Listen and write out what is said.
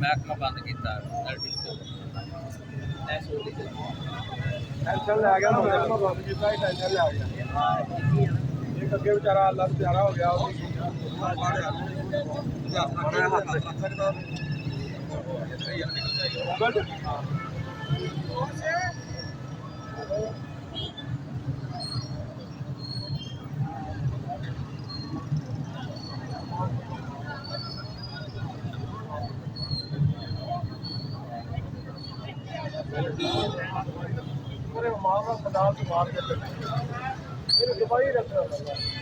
महकमा बंद किया टेंशन ले गया महकमा बंद किया टेंशन ले गया एक अगे बेचारा अल्लाह से प्यारा हो गया माँ का खदाल से मार के दवाई रख रहा